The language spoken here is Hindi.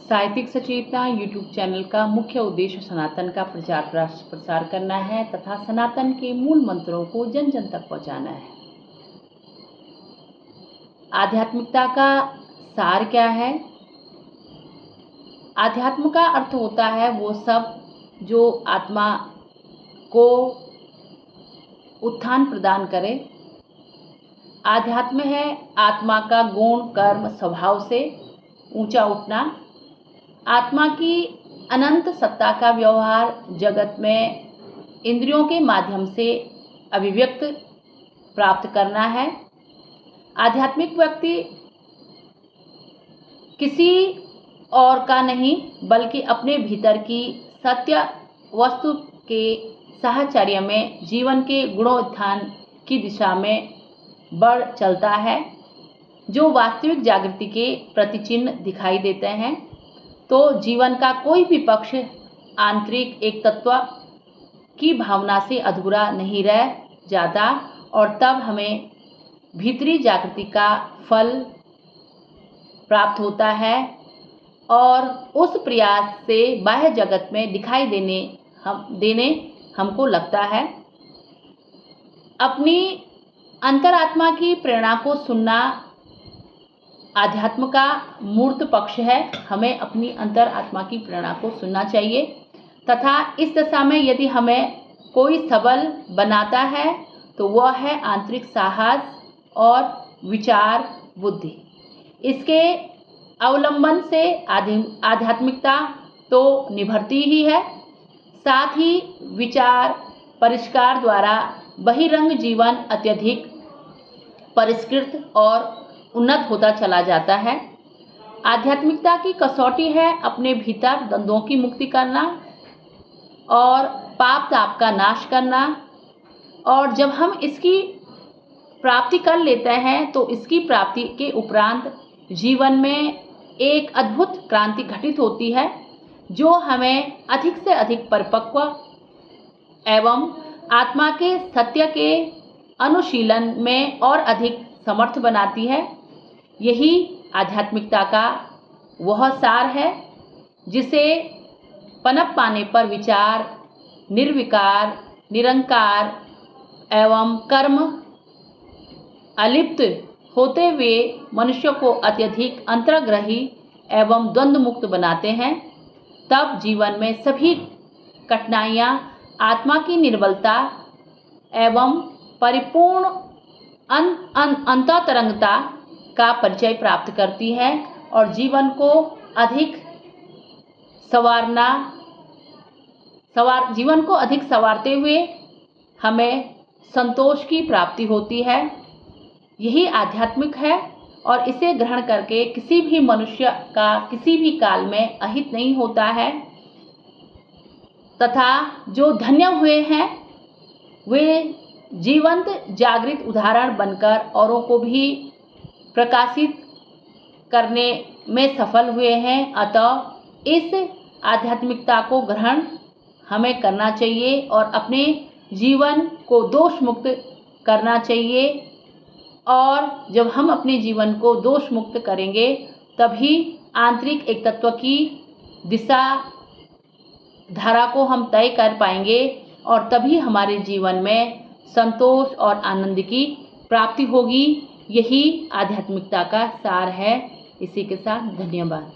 साहित्यिक सचेतना यूट्यूब चैनल का मुख्य उद्देश्य सनातन का प्रचार प्रसार करना है तथा सनातन के मूल मंत्रों को जन जन तक पहुंचाना है। आध्यात्मिकता का सार क्या है? आध्यात्म का अर्थ होता है वो सब जो आत्मा को उत्थान प्रदान करे। आध्यात्म है आत्मा का गुण कर्म स्वभाव से ऊंचा उठना, आत्मा की अनंत सत्ता का व्यवहार जगत में इंद्रियों के माध्यम से अभिव्यक्त प्राप्त करना है। आध्यात्मिक व्यक्ति किसी और का नहीं बल्कि अपने भीतर की सत्य वस्तु के साहचर्य में जीवन के गुणोत्थान की दिशा में बढ़ चलता है। जो वास्तविक जागृति के प्रतिचिन्ह दिखाई देते हैं तो जीवन का कोई भी पक्ष आंतरिक एक तत्व की भावना से अधूरा नहीं रह जाता और तब हमें भीतरी जागृति का फल प्राप्त होता है और उस प्रयास से बाह्य जगत में दिखाई देने हमको लगता है। अपनी अंतरात्मा की प्रेरणा को सुनना आध्यात्म का मूर्त पक्ष है। हमें अपनी अंतरात्मा की प्रेरणा को सुनना चाहिए तथा इस दशा में यदि हमें कोई सबल बनाता है तो वह है आंतरिक साहस और विचार बुद्धि। इसके अवलंबन से आध्यात्मिकता तो निभरती ही है, साथ ही विचार परिष्कार द्वारा बहिरंग जीवन अत्यधिक परिष्कृत और उन्नत होता चला जाता है। आध्यात्मिकता की कसौटी है अपने भीतर द्वंद्वों की मुक्ति करना और पाप ताप का नाश करना, और जब हम इसकी प्राप्ति कर लेते हैं तो इसकी प्राप्ति के उपरांत जीवन में एक अद्भुत क्रांति घटित होती है जो हमें अधिक से अधिक परिपक्व एवं आत्मा के सत्य के अनुशीलन में और अधिक समर्थ बनाती है। यही आध्यात्मिकता का वह सार है जिसे पनप पाने पर विचार निर्विकार निरंकार एवं कर्म अलिप्त होते हुए मनुष्य को अत्यधिक अंतर्ग्रही एवं द्वंद्व मुक्त बनाते हैं। तब जीवन में सभी कठिनाइयाँ आत्मा की निर्बलता एवं परिपूर्ण अंतरंगता का परिचय प्राप्त करती है और जीवन को अधिक संवारते हुए हमें संतोष की प्राप्ति होती है। यही आध्यात्मिक है और इसे ग्रहण करके किसी भी मनुष्य का किसी भी काल में अहित नहीं होता है तथा जो धन्य हुए हैं वे जीवंत जागृत उदाहरण बनकर औरों को भी प्रकाशित करने में सफल हुए हैं। अतः इस आध्यात्मिकता को ग्रहण हमें करना चाहिए और अपने जीवन को दोष मुक्त करना चाहिए, और जब हम अपने जीवन को दोष मुक्त करेंगे तभी आंतरिक एक तत्व की दिशा धारा को हम तय कर पाएंगे और तभी हमारे जीवन में संतोष और आनंद की प्राप्ति होगी। यही आध्यात्मिकता का सार है। इसी के साथ धन्यवाद।